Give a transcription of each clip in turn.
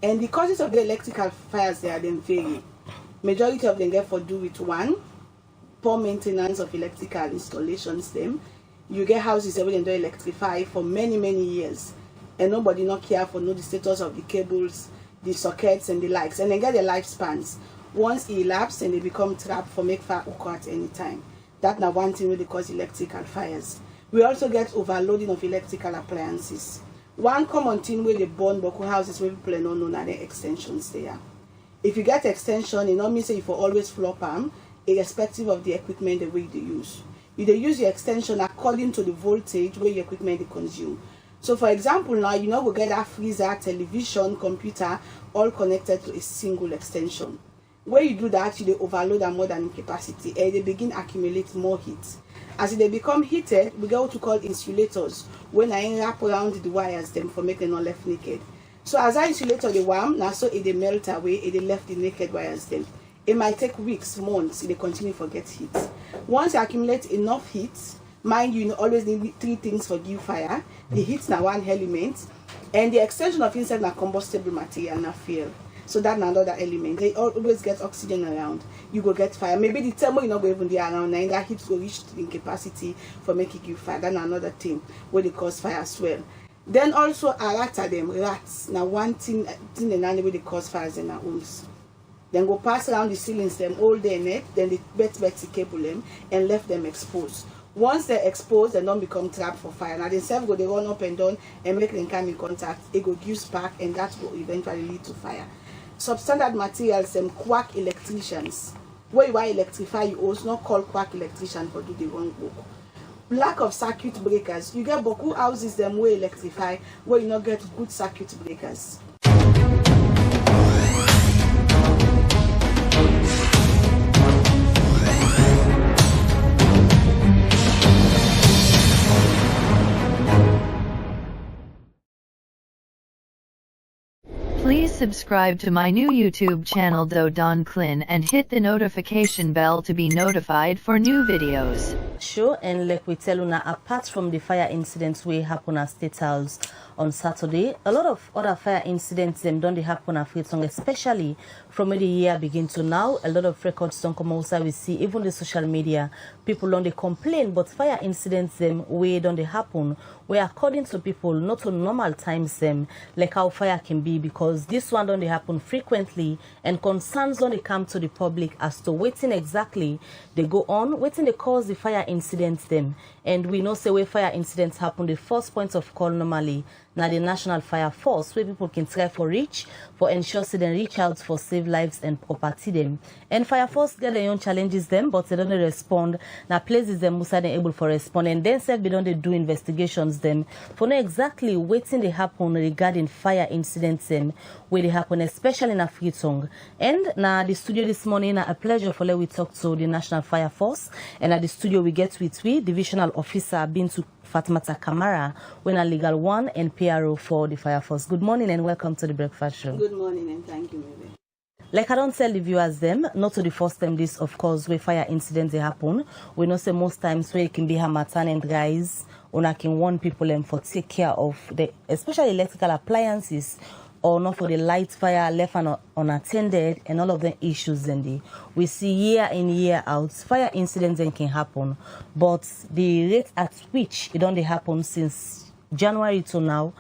And the causes of the electrical fires, they are then vary. Majority of them get for do with one, poor maintenance of electrical installations. Them, you get houses that will electrify for many years, and nobody not care for know the status of the cables, the sockets, and the likes, and they get their lifespans. Once it elapses, and they become trapped for make fire occur at any time. That's now one thing really cause electrical fires. We also get overloading of electrical appliances. One common thing where they burn Boku houses where people don't know are the extensions there. If you get extension, it not mean say you for always flop them, irrespective of the equipment the way they use. You they use your extension according to the voltage where your equipment they consume. So for example, now you know we get that freezer, television, computer, all connected to a single extension. When you do that, you they overload them more than capacity, and they begin accumulate more heat. As they become heated, we get what we call insulators. When I wrap around the wires, them for making not left naked. So as I insulator the warm, now so it they melt away, it they left the naked wires them. It might take weeks, months, they continue to get heat. Once you accumulate enough heat, mind you always need 3 things for give fire. The heat now one element, and the extension of inside na combustible material na fuel. So that's another element. They always get oxygen around. You go get fire. Maybe the thermal you not go even there around, and that heat go reach in capacity for making you fire. That's another thing where they cause fire as well. Then also arata them rats. Now one thing in the way they cause fires in our homes. Then go pass around the ceilings them all day net. Then they bet the cable them and left them exposed. Once they're exposed, they don't become trapped for fire. Now themselves go they run up and down and make them come in contact. It go give spark, and that will eventually lead to fire. Substandard materials, them quack electricians. Where you are electrify, you also not call quack electrician for do the wrong work. Lack of circuit breakers. You get Boku houses them way electrify, where you not get good circuit breakers. Please subscribe to my new YouTube channel Don CLIN and hit the notification bell to be notified for new videos. Sure, and like we tell you now, apart from the fire incidents we happen at State House on Saturday, a lot of other fire incidents them don't happen at Freetong, especially from when the year begin to now. A lot of records don't come outside. We see even the social media people don't they complain, but fire incidents them way don't they happen where according to people not on normal times them like how fire can be, because this one don't they happen frequently and concerns don't they come to the public as to waiting exactly they go on, waiting they cause the fire incidents them. And we know say where fire incidents happen, the first point of call normally now the National Fire Force, where people can try for reach, for ensure so they reach out for save lives and property them. And Fire Force get their own challenges them, but they don't respond. Now places them who are able for respond, and then self they don't do investigations them for know exactly waiting they happen regarding fire incidents them where they happen, especially in Freetong. And now the studio this morning, a pleasure for let we talk to the National Fire Force, and at the studio we get with divisional officer been to Fatmata Kamara, when a legal one and PRO for the Fire Force. Good morning and welcome to the breakfast show. Good morning and thank you, Maybe. Like I don't tell the viewers them, not to the first time this, of course, where fire incidents they happen. We know say most times where it can be Hamatan and guys, una can warn people and for take care of the, especially electrical appliances, or not for the light fire left unattended and all of the issues then we see year in year out fire incidents then can happen, but the rate at which it only happened since January to now,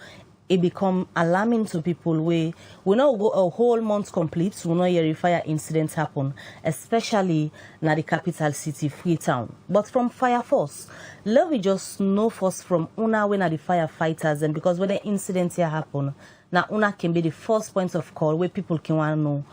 it become alarming to people where we not go a whole month complete, we not hear fire incidents happen, especially in the capital city, Freetown. But from Fire Force, let we just know first from una when are the firefighters, and because when the incidents here happen, now una can be the first point of call where people can want to know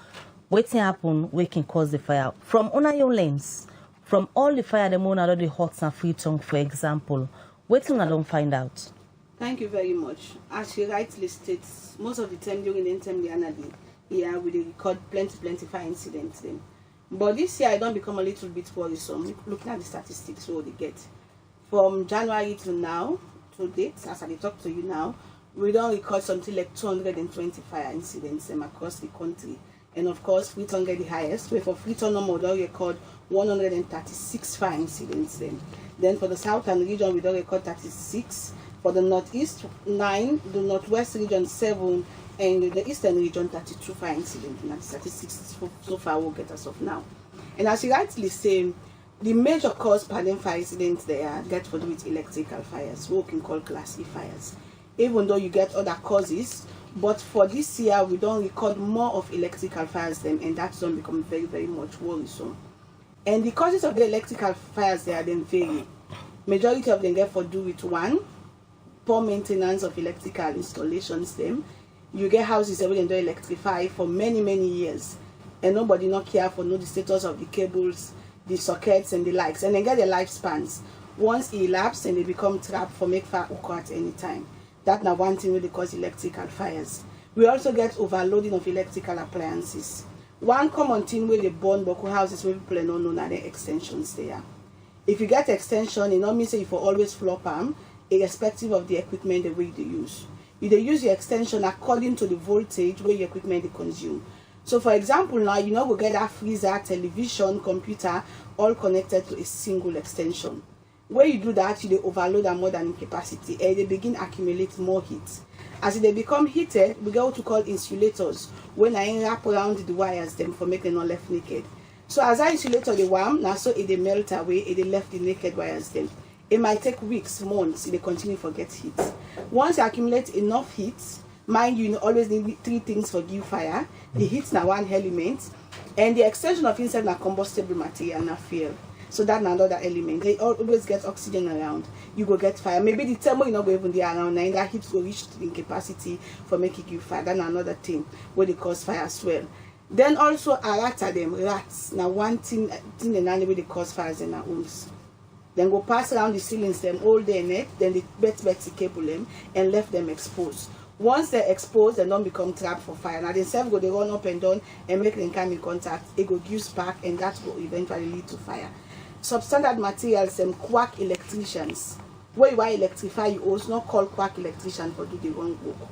what happen, where can cause the fire. From una your lens, from all the fire the moon out of the hot and Freetown, for example, what una don't find out. Thank you very much. As she rightly states, most of the time during the time the annual year we record plenty fire incidents then. But this year I don't become a little bit worrisome looking at the statistics what they get. From January to now, to date, as I talk to you now, we don't record something like 220 fire incidents across the country. And of course, Freetown get the highest. Where for Freetown number, we don't record 136 fire incidents Then for the southern region, we don't record 36. For the northeast, 9, the northwest region, 7, and the eastern region 32 fire incidents, and the statistics so far will get us of now. And as you rightly say, the major cause per them fire incidents there get to do with electrical fires, what we can call Class E fires. Even though you get other causes, but for this year we don't record more of electrical fires them, and that's don't become very, very much worrisome. And the causes of the electrical fires there then vary. Majority of them get for do with one, poor maintenance of electrical installations them. You get houses that don't electrify for many, many years, and nobody not care for know the status of the cables, the sockets and the likes, and they get their lifespans. Once it elapses and they become trapped for make fire occur at any time. That's now one thing where they cause electrical fires. We also get overloading of electrical appliances. One common thing where they burn Boku houses where people don't know the extensions there. If you get extension, it not means you for always flop them, irrespective of the equipment the way they use. You use your extension according to the voltage where your equipment they consume. So for example now, you know, go get a freezer, television, computer, all connected to a single extension. When you do that, you overload them more than in capacity, and they begin accumulate more heat. As they become heated, we get what we call insulators, when I wrap around the wires them for make them not left naked. So as I insulator the warm, now so it melt away, it left the naked wires them. It might take weeks, months, they continue to get heat. Once you accumulate enough heat, mind you always need three things for give fire. The heat now one element, and the extension of inside na combustible material na fuel. So that's another element. They always get oxygen around. You go get fire. Maybe the thermal you not go even there around, and that heat will reach in capacity for making you fire. That's another thing where they cause fire as well. Then also rats. Now one thing in the way they cause fires in our homes. Then go pass around the ceilings them all day net, then they bet the cable them and left them exposed. Once they're exposed, they don't become trapped for fire. Now themselves go they run up and down and make them come in contact. It go give spark, and that will eventually lead to fire. Substandard materials them quack electricians. Where you want electrify, you also not call quack electrician for do the wrong work.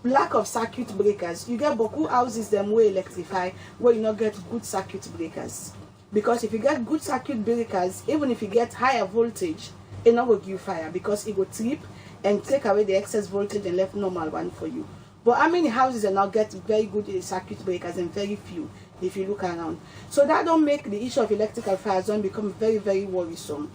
Lack of circuit breakers. You get Boku houses them way electrify where you not get good circuit breakers. Because if you get good circuit breakers, even if you get higher voltage, it not will give fire because it will trip and take away the excess voltage and left normal one for you. But how many houses are now get very good circuit breakers and very few if you look around? So that don't make the issue of electrical fires don't become very, very worrisome.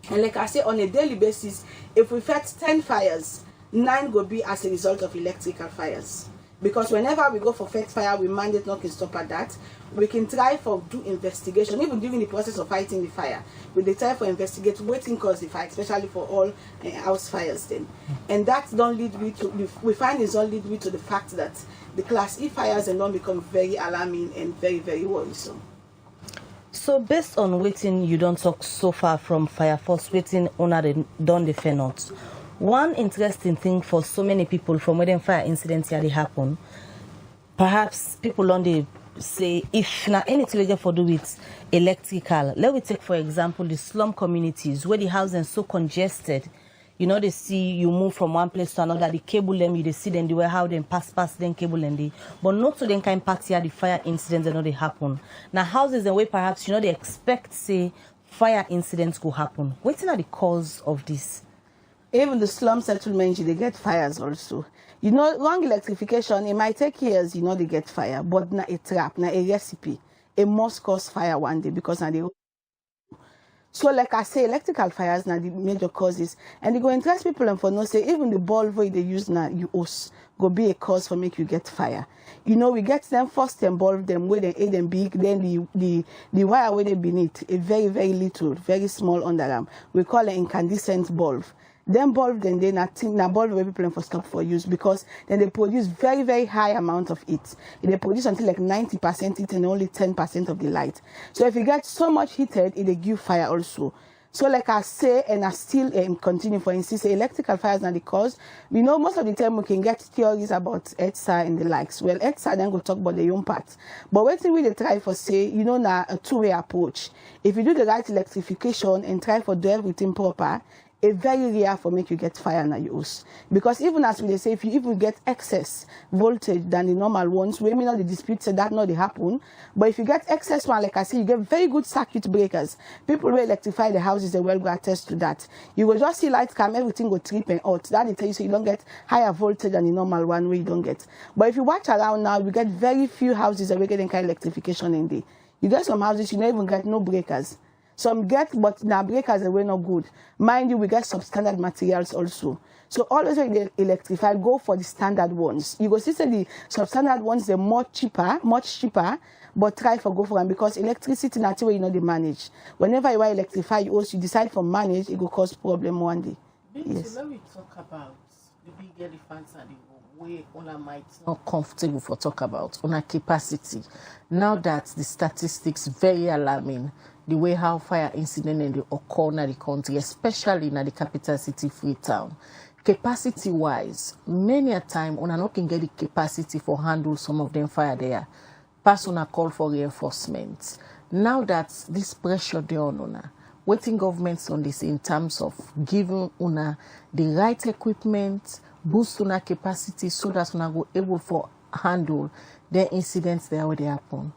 And like I say, on a daily basis, if we fight 10 fires, 9 will be as a result of electrical fires. Because whenever we go for fight fire, we mandate not to stop at that. We can try for do investigation, even during the process of fighting the fire. We try for investigate what can cause the fire, especially for all house fires then. And that don't lead me to, we find is all lead me to the fact that the Class E fires and don't become very alarming and very, very worrisome. So based on waiting you don't talk so far from fire force, waiting on done the fair not. One interesting thing for so many people from when fire incidents here they happen, perhaps people only say if not anything we get for do with electrical. Let me take for example the slum communities where the housing is so congested. You know, they see you move from one place to another, the cable them, you they see them, they were how them pass them cable and they, but not to them kind impact here the fire incidents that they happen. Now houses the way perhaps you know they expect say fire incidents could happen. What's the cause of this? Even the slum settlements, they get fires also. You know, wrong electrification, it might take years, you know, they get fire, but not a trap, not a recipe. It must cause fire one day because now they. So, like I say, electrical fires now the major causes, and they go interest people and for no say even the bulb where they use now you use go be a cause for make you get fire. You know, we get them first involve them where they aid them big, then the wire where they beneath a very, very little, very small underarm. We call it incandescent bulb. Then bulb then they nothing now bulb where people for stop for use because then they produce very, very high amount of heat. They produce until like 90% heat and only 10% of the light. So if you get so much heated, it give fire also. So like I say, and I still continue for instance, electrical fires are the cause. We know most of the time we can get theories about ETSA and the likes. Well, ETSA then go talk about the own part. But what we they try for say, you know, now a two-way approach. If you do the right electrification and try for do everything proper, a very rare for make you get fire in your house. Because even as we say, if you get excess voltage than the normal ones, we may not the dispute say that not they happen. But if you get excess one, like I say, you get very good circuit breakers. People will electrify the houses, they will go attest to that. You will just see lights come, everything go trip and out. That they tell you so you don't get higher voltage than the normal one where you don't get. But if you watch around now, we get very few houses that we get any kind of electrification in there. You get some houses, you don't even get no breakers. Some get, but now breakers are not good. Mind you, we get substandard materials also. So always when they electrify, go for the standard ones. You go see the substandard ones, they're much cheaper, but try for go for them because electricity not where you know they manage. Whenever you want to electrify, you also decide for manage, it will cause problem one day. Yes. Let me talk about the big elephants and the way one might not comfortable for talk about on a capacity. Now that the statistics very alarming. The way how fire incident in the occur in the country, especially in the capital city, Freetown. Capacity-wise, many a time, on not can get the capacity for handle some of them fire there. Pass on a call for reinforcement. Now that this pressure there on una, waiting governments on this in terms of giving una the right equipment, boost una capacity so that una go able for handle the incidents there where they happen.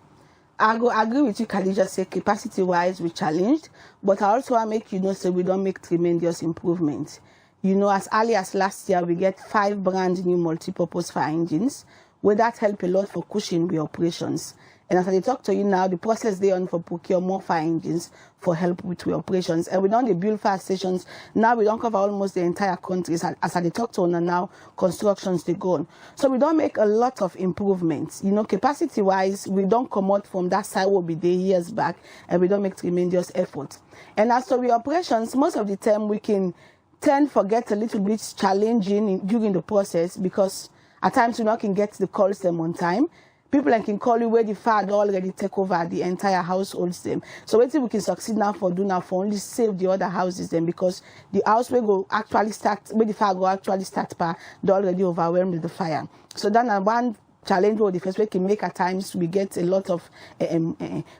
I go agree with you, Khadija, say capacity-wise we challenged, but I also want to make you know so we don't make tremendous improvements. You know, as early as last year, we get 5 brand new multi-purpose fire engines, where that help a lot for cushioning the operations. And as I talk to you now, the process they on for procure more fire engines for help with the operations. And we don't build fire stations. Now we don't cover almost the entire country. As I talk to you now, constructions they go on. So we don't make a lot of improvements. You know, capacity-wise, we don't come out from that side what we did years back, and we don't make tremendous effort. And as for the operations, most of the time we can tend to get a little bit challenging during the process because at times we not can get the calls them on time. People can call you where the fire already take over the entire households them. So what we can succeed now for do now for only save the other houses them because the house will go actually start where the fire go actually start by they already overwhelmed with the fire. So then one challenge what the first way can make at times we get a lot of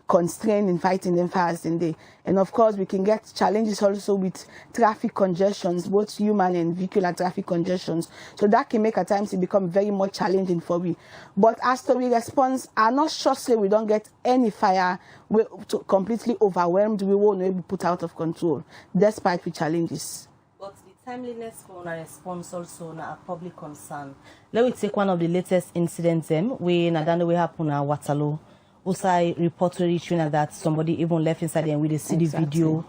constraint in fighting them fires in there. And of course we can get challenges also with traffic congestions, both human and vehicular traffic congestions. So that can make at times it become very much challenging for we. But as to the response, I'm not sure say we don't get any fire we're completely overwhelmed, we won't be able to put out of control, despite the challenges. But the timeliness for our response also na a public concern. Let me take one of the latest incidents we happened at Waterloo. Also report to reach that somebody even left inside there with a CD video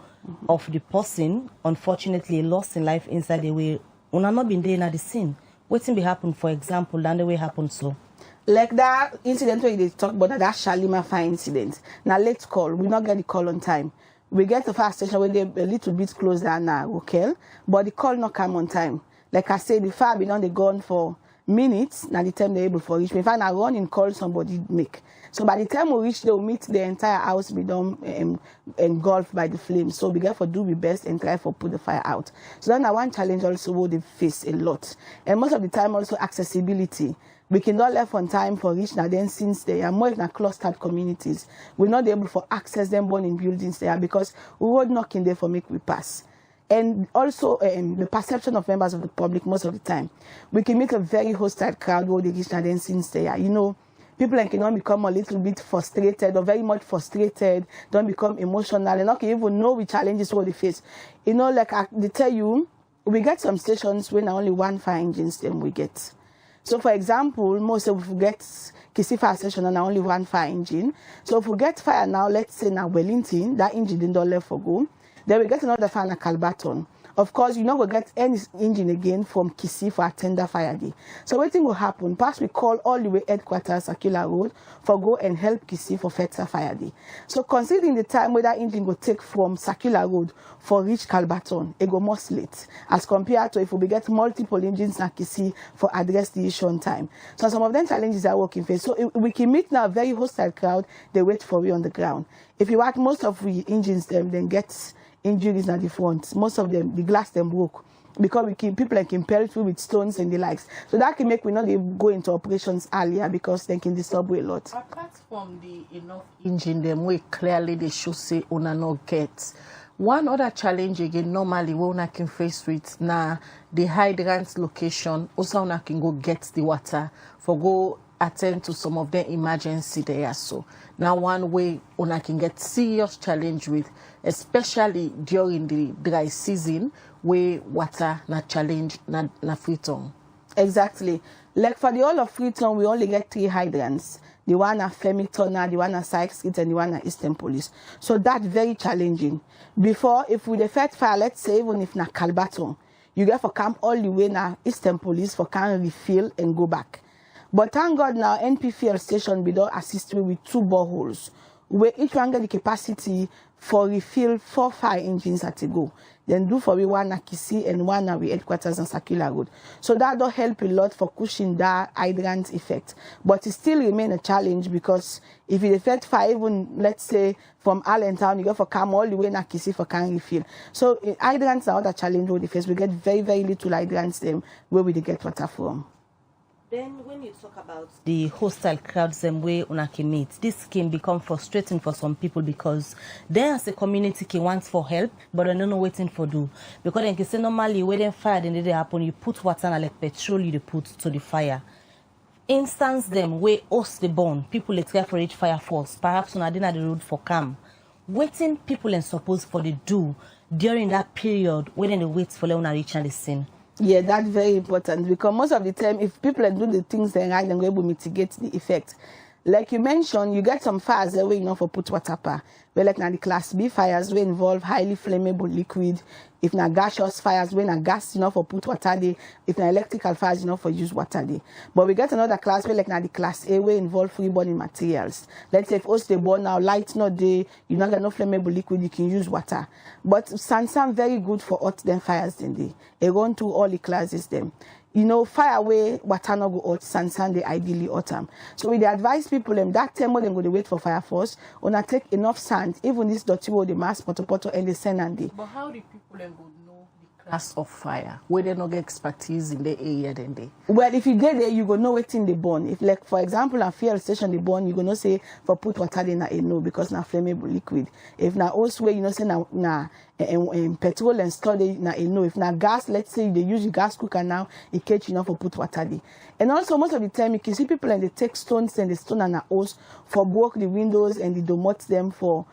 of the person unfortunately lost in life inside the way. Una not been there at the scene. Waiting be happen, for example, than the way happened so. Like that incident where they talk about that Shalima fire incident. Now let's call. We not get the call on time. We get the fire station when they're a little bit closer now, okay? But the call not come on time. Like I said, the fire been on the gun for minutes. Now the time they're able to reach. If I now run in call somebody make. So by the time we reach, they'll meet the entire house be done engulfed by the flames. So we get for do we best and try for put the fire out. So then one challenge also what they face a lot. And most of the time also accessibility. We cannot left on time for reach now then since they are more in clustered communities. We're not able to access them born in buildings there because we road knocking there for make we pass. And also the perception of members of the public most of the time. We can meet a very hostile crowd where they reach now then since they are. You know, people can become a little bit frustrated or very much frustrated, don't become emotional, and not even know which challenges what they face. You know, like they tell you, we get some stations when only 1 fire engines then we get. So, for example, most of we get Kisi fire station and only 1 fire engine. So, if we get fire now, let's say now Wellington, that engine didn't left for go. Then we get another fire in Calbaton. Of course, you know we get any engine again from Kisi for a tender fire day. So, what thing will happen? Perhaps we call all the way headquarters, Circular Road, for go and help Kisi for Fetsa fire day. So, considering the time where that engine will take from Circular Road for reach Calbaton, it go more late as compared to if we get multiple engines in Kisi for address the issue on time. So, some of them challenges are working face. So, if we can meet now a very hostile crowd, they wait for you on the ground. If you want most of the engines, then get injuries at the front. Most of them, the glass them broke because we keep people can pelt through with stones and the likes. So that can make we not go into operations earlier because they can disturb a lot. Apart from the enough engine them way clearly they should say una no get. One other challenge again, normally when una can face with na the hydrant location, also una can go get the water for go attend to some of the emergency there. So now one way una can get serious challenge with, especially during the dry season where water na challenge na Freetown. Exactly. Like for the whole of Freetown, we only get 3 hydrants. The one at Flemington, the one at Sykes Street, and the one at Eastern Police. So that's very challenging. Before, if we defect fire, let's say even if na Calbaton, you get for camp all the way na Eastern Police for can refill and go back. But thank God now NPFL station we don't assist me with 2 boreholes, where each one get the capacity for refill 4 fire engines at a go. Then do for we one at Kisi and one at we headquarters on Circular Road. So that don't help a lot for pushing that hydrant effect. But it still remain a challenge because if you defect fire, even let's say from Allentown, you go for come all the way na Kisi for can refill. So hydrants are other challenge with the face. We get very, very little hydrants them where we get water from. Then when you talk about the hostile crowds and way una can meet, this can become frustrating for some people because they as a community can want for help, but they don't know waiting for do. Because they can say normally when they fire then they happen, you put water and like petrol you put to the fire. Instance them where host the burn, people let's try for each fire force, perhaps on the road for calm. Waiting people and supposed for the do during that period when they wait for them to reach the scene. Yeah, that's very important because most of the time, if people do the things then right, then we're able to mitigate the effect. Like you mentioned, you get some fires that way for put water pa. But like now the class B fires we involve highly flammable liquid. If na gaseous fires, when a gas for put water day. If na electrical fires, for use water day. But we get another class where like now the class A we involve free burning materials. Let's say if us they burn now light not day, you not get no flammable liquid, you can use water. But Sansan very good for hot them fires then they. They run through all the classes them. Fire away water no go hot, Sansan they ideally autumn. So we advise people them that time when they go to wait for fire force, or not take enough sand, even this dirty road, the mass poto and the sand and the. But how do people then go know the class of fire where they not get expertise in the area then they? Well, if you get there, you go know waiting the burn. If like for example a fuel station the burn, you go know say for put water in a no because na flammable liquid. If na also where say na petrol and store na no. If na gas, let's say they use the gas cooker now, it catch for put water there. And also most of the time you can see people and they take stones and the stone and a hose for broke the windows and they domot them for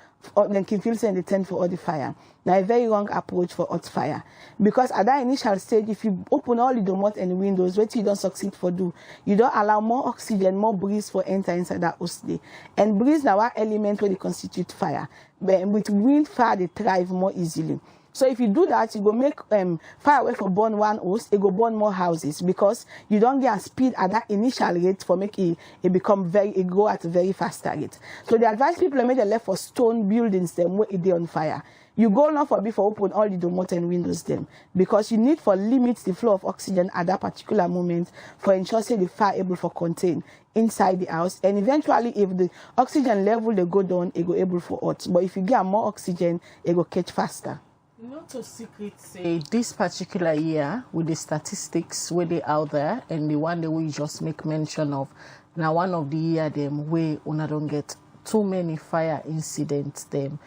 then can feel and the tent for all the fire. Now a very wrong approach for hot fire. Because at that initial stage, if you open all the domot and the windows, what you don't succeed for do, you don't allow more oxygen, more breeze for enter inside that house day. And breeze now are element where they constitute fire. But with wind fire they thrive more easily. So if you do that, you go make fire away for burn one house, it go burn more houses because you don't get a speed at that initial rate for make it go at a very faster rate. So the advice people make the left for stone buildings them where it they on fire. You go now for before open all the domot and windows them because you need for limit the flow of oxygen at that particular moment for ensuring the fire able for contain inside the house, and eventually if the oxygen level they go down, it go able for hot. But if you get more oxygen, it go catch faster. Not a secret say this particular year with the statistics where they out there and the one that we just make mention of now one of the year them where una don't get too many fire incidents them,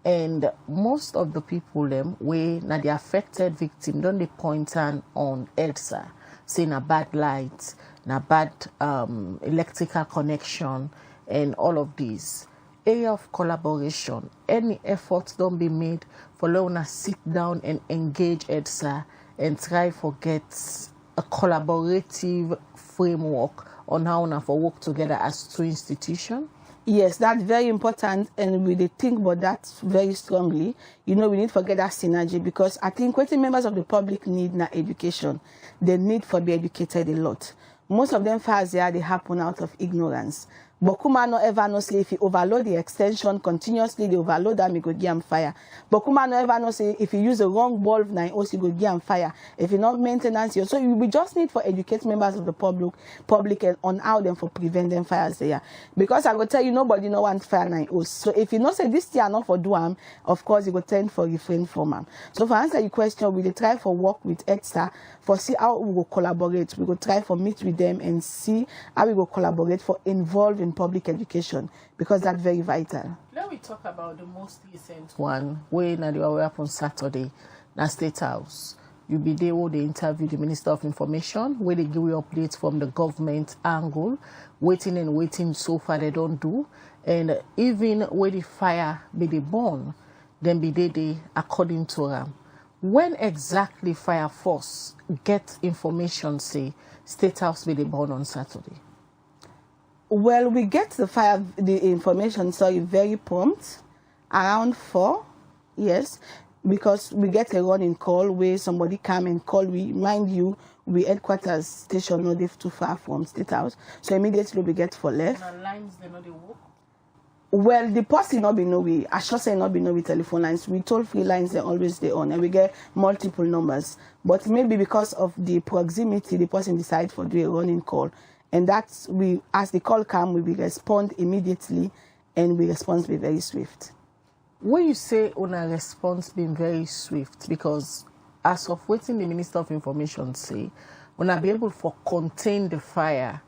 and most of the people them where now the affected victim don't they point on ELSA saying a bad light, na bad electrical connection and all of these. Area of collaboration, any efforts don't be made for Lona sit down and engage EDSA and try to get a collaborative framework on how we for work together as 2 institutions? Yes, that's very important, and we think about that very strongly. We need to get that synergy because I think what the members of the public need na education. They need to be educated a lot. Most of them fires they happen out of ignorance. But Kuma no ever know say if you overload the extension continuously, the overload them, you go give fire. But Kuma no ever know say if you use the wrong bulb, now also you go give fire. If you not maintenance, so we just need for educate members of the public and on how them for prevent them fires there. Because I go tell you nobody no want fire now. So if you not say this year not for do them, of course you go tend for refrain from them. So for answer your question, we try for work with EDSA for see how we will collaborate. We go try for meet with them and see how we will collaborate for involve in public education because that's very vital. Let me talk about the most recent one, where na the one wey happen Saturday, na State House. You be there where they interview the Minister of Information, where they give you updates from the government angle, waiting so far they don't do. And even where the fire be the burn, then be they according to them. When exactly Fire Force get information, say, State House be the burn on Saturday? Well, we get the information, sorry, very prompt, around 4, yes, because we get a running call where somebody come and call. We, mind you, we headquarters station not too far from State House, so immediately we get for left. And lines they know they work. Well, the post not be no we. I should say not be no we telephone lines. We told free lines they're always there on, and we get multiple numbers. But maybe because of the proximity, the person decide for do a running call. And that's, we, as the call come, we will respond immediately, and we respond be very swift. When you say on a response being very swift, because as of waiting the Minister of Information say, when I be able to contain the fire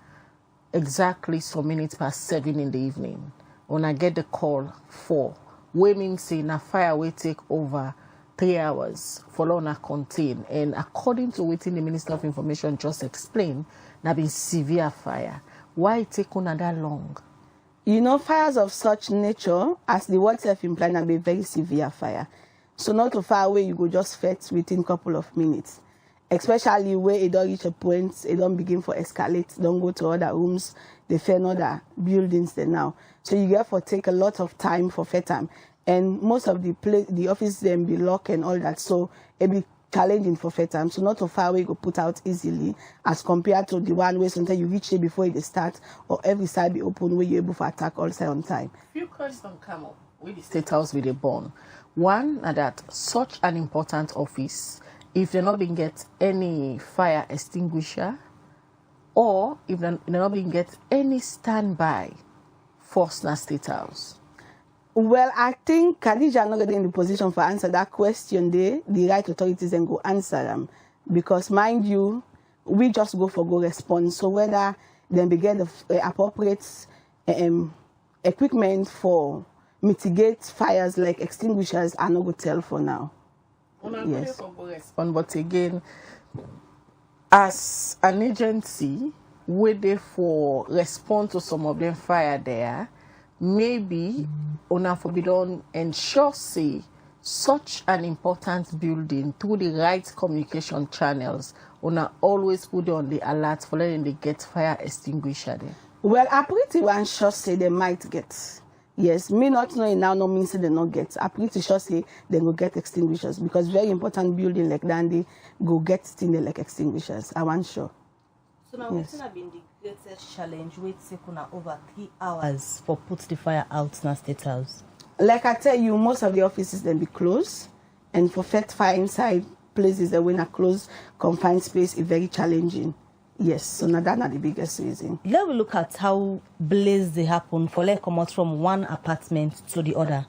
exactly some minutes past 7 in the evening, when I get the call 4, we mean say na fire will take over 3 hours for long to contain. And according to what the Minister of Information just explained, na been severe fire. Why it take on that long? You know, fires of such nature, as the word self implied, na be very severe fire. So not too far away, you go just fetch within a couple of minutes. Especially where it don't reach a point, it don't begin for escalate, don't go to other rooms, they fail other buildings there now. So you therefore take a lot of time for fair time. And most of the office then be locked and all that, so it be challenging for fair time. So not so far away you go put out easily as compared to the one where sometimes you reach it before it start, or every side be open where you're able to attack all side on time. Few questions come up with the State House with the born. One, that such an important office, if they're not being get any fire extinguisher, or if they're not being get any standby force na State House. Well, I think Khadija not getting in the position for answer that question there. The right authorities then go answer them. Because mind you, we just go for go response. So whether then we get the appropriate equipment for mitigate fires like extinguishers, I not go tell for now. Yes. But again, as an agency, we therefore respond to some of them fire there. Maybe una forbidden ensure say such an important building through the right communication channels, una always put on the alert for letting they get fire extinguisher there. Well, I pretty one sure say they might get. Yes, me not knowing now no means they not get. I pretty sure say they will get extinguishers, because very important building like that they go get things like extinguishers. I want sure. So now what's been the greatest challenge? Wait, take over 3 hours for put the fire out in State House. Like I tell you, most of the offices then be closed, and for fet fire inside places that when a closed confined space is very challenging. Yes, so now that's not the biggest reason. Let me look at how blaze they happen for like come out from one apartment to the other.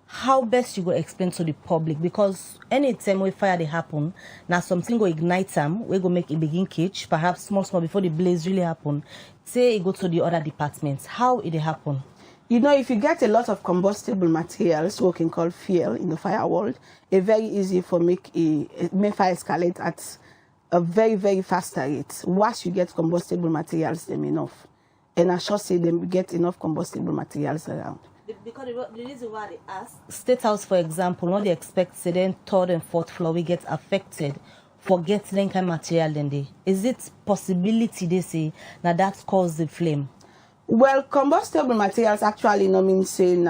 How best you go explain to the public, because anytime we fire they happen, now something go ignite them, we go make it begin catch, perhaps small before the blaze really happen. Say it go to the other departments. How it happen? You know, if you get a lot of combustible materials, what we can call fuel in the fire world, it's very easy for make fire escalate at a very, very fast rate. Once you get combustible materials, them enough. And I should say them get enough combustible materials around. Because the reason why they ask State House, for example, not they expect say then 3rd and 4th floor we get affected for getting kind of material then they. Is it possibility they say now that caused the flame? Well, combustible materials actually no mean saying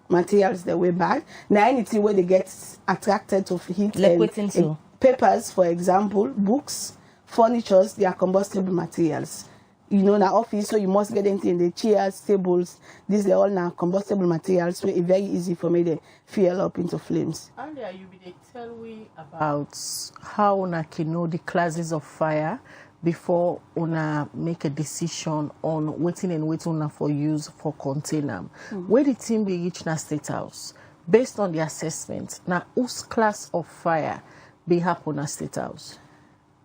materials that were bad. Now anything where they get attracted to heat, like and papers, for example, books, furnitures, they are combustible materials. You know, in our office, so you must get anything in the chairs, tables. These are all now combustible materials, so it's very easy for me to fuel up into flames. Earlier, you be tell me about how una can know the classes of fire before una make a decision on waiting una for use for container. Where the team be reach na State House, based on the assessment, now whose class of fire be happen na State House?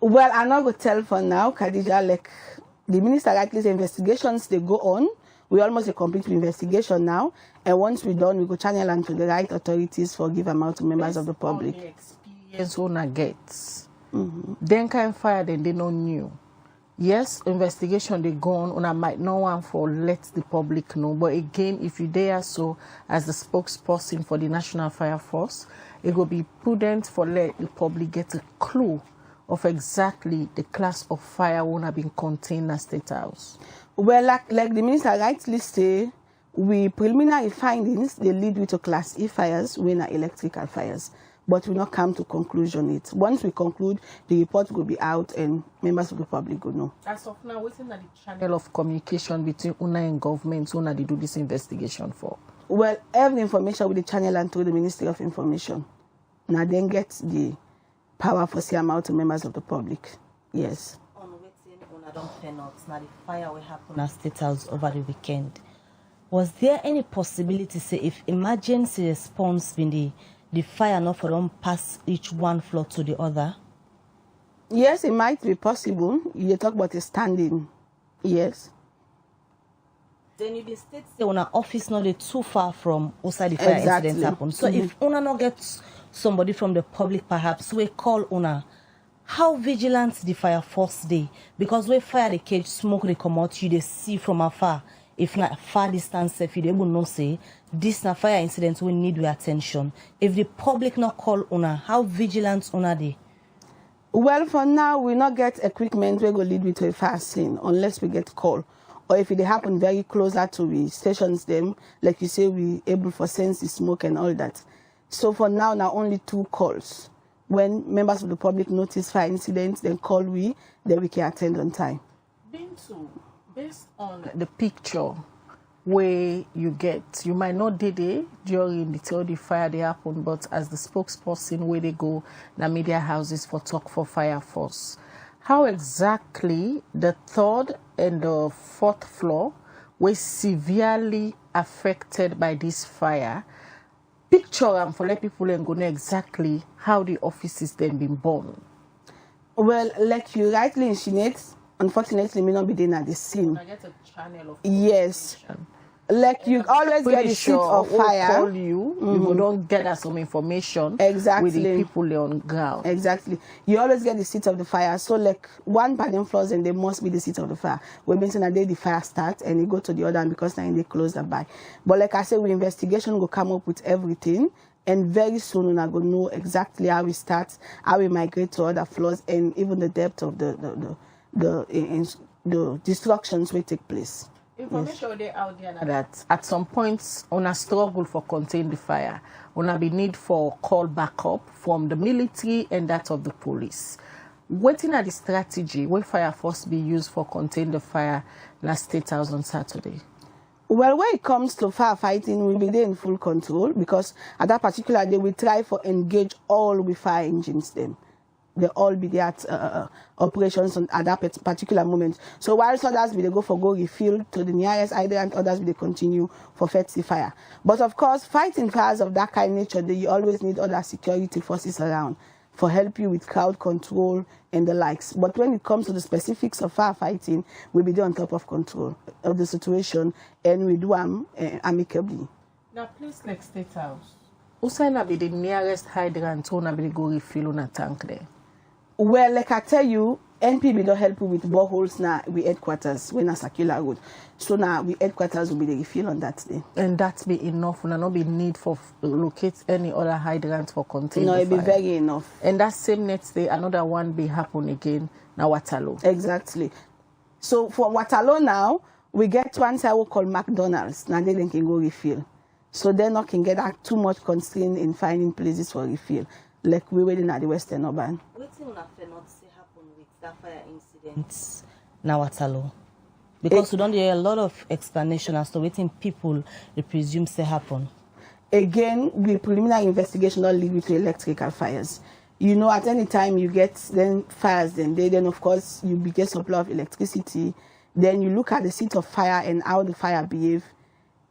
Well, I'm not going to tell for now, Khadija, like the minister rightly said, investigations they go on. we almost a complete investigation now. And once we're done, we go channel and to the right authorities for give them out to members of the public. On the experience owner gets. Then kind fire then they no new. Yes, investigation they go on I might not want for let the public know. But again, if you dare so as the spokesperson for the National Fire Force, it will be prudent for let the public get a clue of exactly the class of fire won't have been contained in State House. Well, like the minister rightly say, we preliminary findings they lead you to Class E fires when are electrical fires. But we not come to conclusion it. Once we conclude, the report will be out and members of the public will know. As of now, what's in the channel of communication between UNA and government, UNA they do this investigation for? Well, every information with the channel and through the Ministry of Information. Now then get the power for say out to members of the public. Yes. On waiting, UNA don't pay not. Now the fire will happen at State House over the weekend. Was there any possibility, say, if emergency response been the fire not for them pass each one floor to the other? Yes, it might be possible. You talk about a standing. Yes. Then you state say on an office not too far from outside the fire incident happen. So if una not get somebody from the public perhaps we call una, how vigilant the fire force day? Because we fire the cage, smoke they come out, you they see from afar. If not far distance, if you able no say this na fire incident will need your attention. If the public not call una, how vigilant una they? Well, for now we not get equipment we go lead with to a fire scene unless we get call. Or if it happen very closer to the stations them, like you say, we able for sense the smoke and all that. So for now only 2 calls. When members of the public notice fire incidents, then call we, then we can attend on time. Based on the picture where you get, you might not did it during the fire they happen, but as the spokesperson where they go the media houses for talk for fire force, how exactly the 3rd and the 4th floor were severely affected by this fire? Picture and for let people and go know exactly how the offices then been burned. Well, like you rightly insinuate, unfortunately, may not be there at the scene. I get a channel of yes. Like you always get the seat of fire. Call you, you don't get some information exactly with the people on ground. Exactly. You always get the seat of the fire. So like one panel floors and they must be the seat of the fire. We've been saying that day the fire starts and you go to the other and because now they close the by. But like I said, with investigation will come up with everything. And very soon we're going to know exactly how we start, how we migrate to other floors and even the depth of the destructions will take place. Information yes. Out there that at some points on a struggle for contain the fire, on a be need for call backup from the military and that of the police. Waiting at the strategy where fire force be used for contain the fire last State House on Saturday. Well, when it comes to firefighting, we'll be there in full control because at that particular day we try for engage all with fire engines them. They all be there at operations at that particular moment. So while others will they go for go refill to the nearest hydrant, others will they continue for fetch the fire. But of course, fighting fires of that kind of nature, you always need other security forces around for help you with crowd control and the likes. But when it comes to the specifics of firefighting, we'll be there on top of control of the situation and we do them amicably. Now, please like State House. Usaina be the nearest hydrant to be go refill on a tank there. Well, like I tell you, NPB don't help you with boreholes now with headquarters when a circular road. So now with headquarters will be the refill on that day. And that be enough. Will not be need for locate any other hydrant for contain no, the it be very enough. And that same next day, another one be happen again. Now Waterloo. Exactly. So for Waterloo now, we get one side we call McDonald's. Now they can go refill. So they not can get too much constraint in finding places for refill. Like we waiting at the Western Urban. What thing not see happen with that fire incident now Waterloo? Because we don't hear a lot of explanation as to what people they presume say happen. Again, the preliminary investigation don't lead to electrical fires. You know, at any time you get then fires, then of course you get supply of electricity. Then you look at the seat of fire and how the fire behave.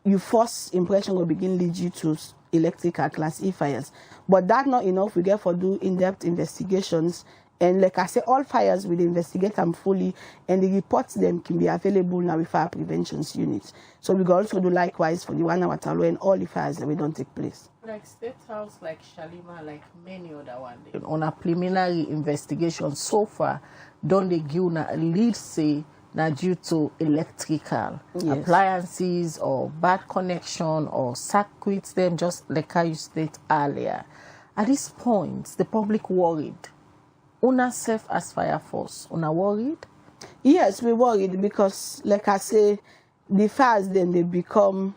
Your first impression will begin lead you to electrical Class E fires. But that's not enough. We get for do in-depth investigations And like I say, all fires will investigate them fully, and the reports them can be available now with fire prevention units. So we can also do likewise for the one at Salone and all the fires that we don't take place. Like State House, like Shalima, like many other ones. On a preliminary investigation so far, don't they give a lead say that due to electrical appliances or bad connection or circuits, them just like how you stated earlier. At this point, the public worried. Una self as fire force, una worried? Yes, we're worried because, like I say, the fires then they become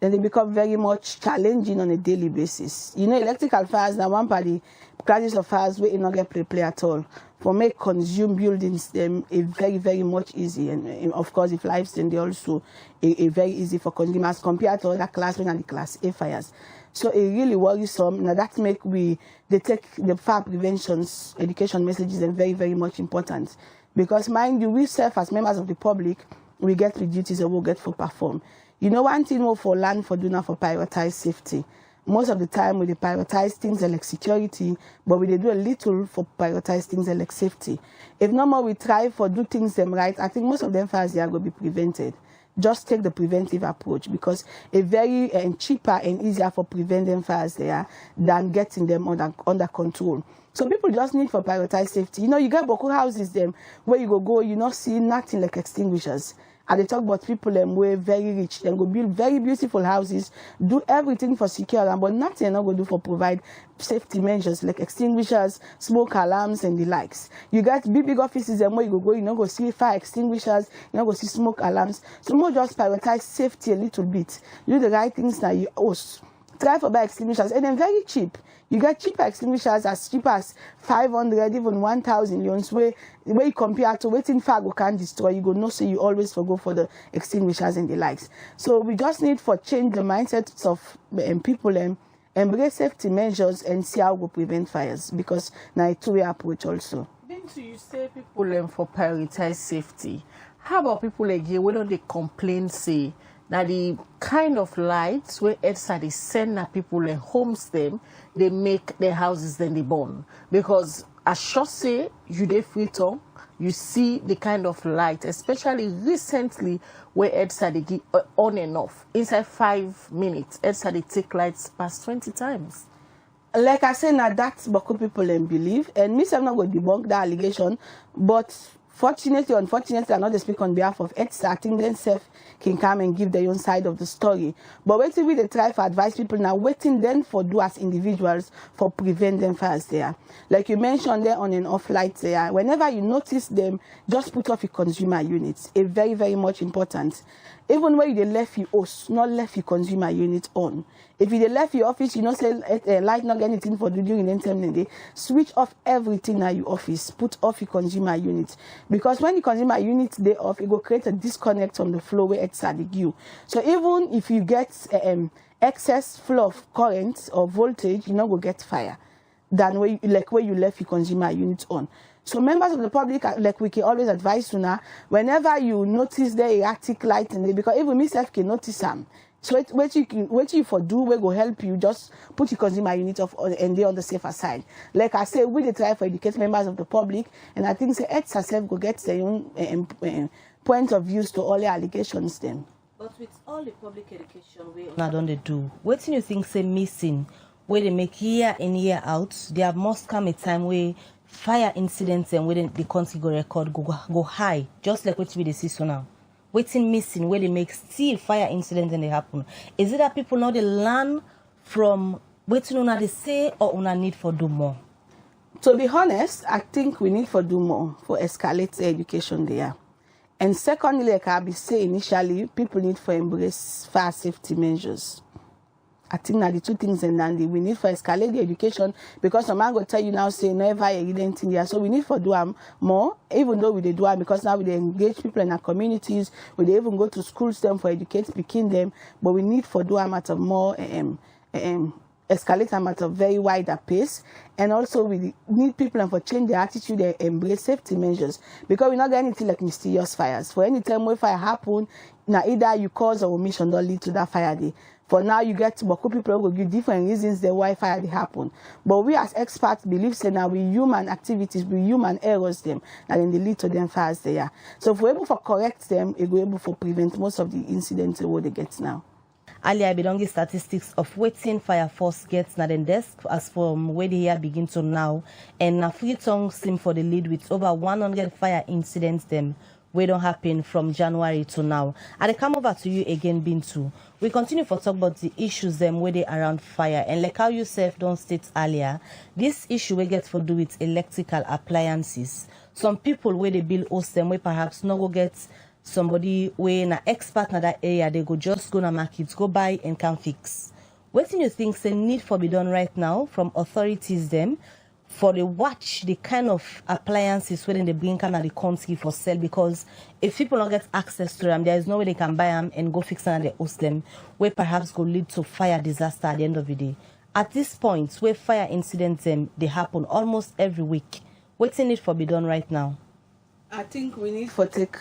very much challenging on a daily basis. You know, electrical fires now one part the classes of fires we not get play at all. For make consume buildings them a very much easy, and of course if lives then they also a very easy for consumers compared to other class and the class A fires. So it really worrisome. Now that make they take the fire prevention's education messages and very much important, because mind you, we serve as members of the public, we get the duties that we'll get for perform. You know, one thing more for land for doing for prioritize safety. Most of the time we prioritize things like security, but we do a little for prioritize things like safety. If no more we try for do things them right, I think most of them fires they are going to be prevented. Just take the preventive approach, because it's very cheaper and easier for preventing fires there than getting them under control. So people just need for prioritize safety. You know, you get Boku houses them where you go, you not see nothing like extinguishers. And they talk about people who are very rich, then go build very beautiful houses, do everything for secure, but nothing they're not going to do for provide safety measures like extinguishers, smoke alarms, and the likes. You got big offices where you go, you know, go see fire extinguishers, you know, go see smoke alarms. So more just prioritize safety a little bit. Do the right things now you host. Try for buy extinguishers, and then very cheap. You get cheaper extinguishers as cheap as 500, even 1,000 yuans, where you compare to waiting fire go can destroy, you go no, so you always go for the extinguishers and the likes. So we just need for change the mindsets of people and embrace safety measures and see how we prevent fires, because now it's a two-way approach also. Bintu, you say people for prioritize safety. How about people again, why don't they complain, say, now the kind of lights where EDSA they send na people and homes them, they make their houses then they burn. Because as sure say you dey free to, you see the kind of light, especially recently where EDSA they give on and off. Inside 5 minutes, EDSA they take lights past 20 times. Like I say, now that's what people believe, and me I'm not going to debunk that allegation, but fortunately, unfortunately, I'm not speak on behalf of EDSA. I think themselves can come and give their own side of the story. But waiting we they try for advise people now, waiting then for do as individuals for prevent them fires there. Like you mentioned there on and off lights there. Whenever you notice them, just put off your consumer units. It's very much important. Even when you left your house, not left your consumer unit on. If you left your office, you know say light not get anything for do during the time day, switch off everything at your office. Put off your consumer unit. Because when the consumer unit they off, it will create a disconnect on the flow where it's at the queue. So even if you get excess flow of current or voltage, you know will get fire than where you left your consumer unit on. So members of the public, like we can always advise you now, whenever you notice the erratic light in there, because even myself can notice them. So what you for do, we go help you, just put your consumer unit off and they on the safer side. Like I say, we try for educate members of the public, and I think EDSA herself go get their own point of views to all the allegations then. But with all the public education we don't they do, what do you think say missing, where they make year in year out, there must come a time where fire incidents and where the country go record go high, just like what we see so now. Waiting missing where they make still fire incidents and they happen. Is it that people now they learn from waiting on they say or on a need for do more? To be honest, I think we need for do more for escalate the education there. And secondly, like I be say initially, people need for embrace fire safety measures. I think that the two things and then we need for escalate the education, because some man go tell you now say never evident in there. So we need for do more, even though we do it because now we engage people in our communities, we even go to schools them for educate, speaking them, but we need for do a matter more escalate them at a very wider pace. And also we need people for change their attitude and embrace safety measures, because we not get anything like mysterious fires. For any time where fire happen, now either you cause or omission don't lead to that fire day. For now, you get Boku people will give different reasons the why fire they happen. But we as experts believe say now we human activities, we human errors them, and then they lead to them fires there. So if we're able to correct them, we're able to prevent most of the incidents what they get now. Earlier, I belong statistics of waiting fire force gets na den desk as from where the year begin to now, and na Freetown seem for the lead with over 100 fire incidents them we don't happen from January to now. I come over to you again, Bintu. We continue for talk about the issues them where they around fire, and like how you self don't state earlier, this issue we get for do with electrical appliances. Some people where they build host them, where perhaps no go get somebody where an expert in that area, they go just go to market, go buy and can fix. What do you think say need for be done right now from authorities them for the watch the kind of appliances when they bring kind of the country for sale? Because if people don't get access to them, there is no way they can buy them and go fix them and they host them, where perhaps go lead to fire disaster at the end of the day. At this point, where fire incidents they happen almost every week, what's in it for be done right now? I think we need to take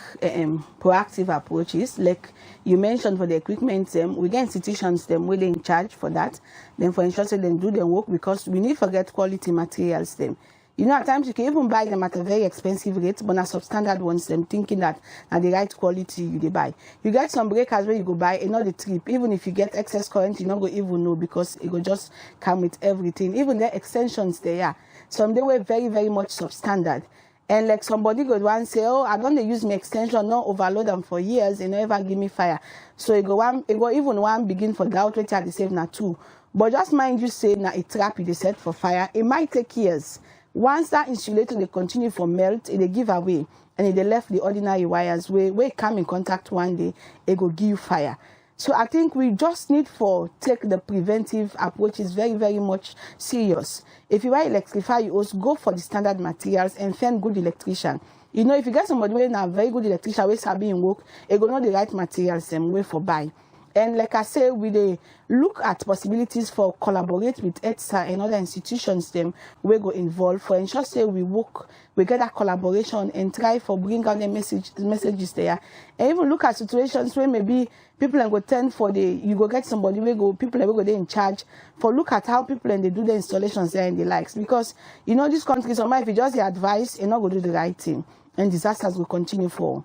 proactive approaches. Like you mentioned for the equipment, we get institutions where they in charge for that. Then for ensure them do their work, because we need to get quality materials them. You know, at times you can even buy them at a very expensive rate, but not substandard ones them, thinking that at the right quality you they buy. You get some breakers where you go buy another trip. Even if you get excess current, you not go even know, because it will just come with everything. Even the extensions they are. Some they were very, very much substandard. And like somebody go one say, oh, I don't use my extension, not overload them for years, and never give me fire. So it go even one begin for doubt, which are the same now two. But just mind you say now a trap you set for fire, it might take years. Once that insulator they continue for melt, it they give away, and they left the ordinary wires where it come in contact one day, it go give you fire. So I think we just need for take the preventive approach is very, very much serious. If you want to electrify, you also go for the standard materials and find good electrician. You know, if you get somebody with a very good electrician, we sabi in work, it go know the right materials and way for buy. And like I say, we they look at possibilities for collaborate with ETSA and other institutions them we go involved for ensure say we work, we get that collaboration and try for bring out the messages there. And even look at situations where maybe people and go tend for the you go get somebody we go people will go there in charge for look at how people and they do the installations there and the likes, because you know this country sometimes if you just the advice and not go do the right thing and disasters will continue for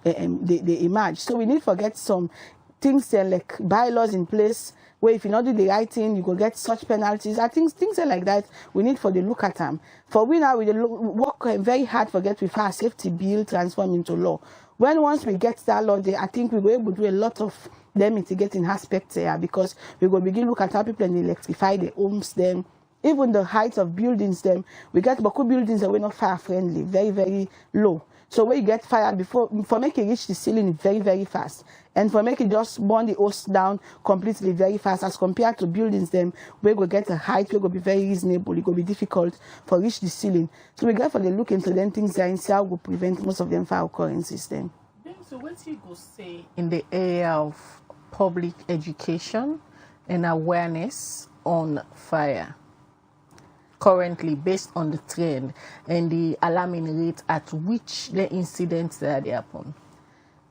they emerge. So we need to get some things there like bylaws in place where if you not do the right thing, you go get such penalties. I think things like that we need for the look at them. For we now we work very hard for get with our safety bill transform into law. When once we get that law there, I think we will able to do a lot of them mitigating aspects there, because we will begin look at how people and electrify the homes them. Even the height of buildings them, we get Boku buildings that were not fire friendly, very, very low. So when you get fire for make it reach the ceiling very, very fast. And for make it just burn the house down completely very fast as compared to buildings them where we get a height where will be very reasonable, it will be difficult for reach the ceiling. So we get for the look into them things that and see how we prevent most of them fire occurrences then. So what you go say in the area of public education and awareness on fire? Currently, based on the trend and the alarming rate at which the incidents that happen?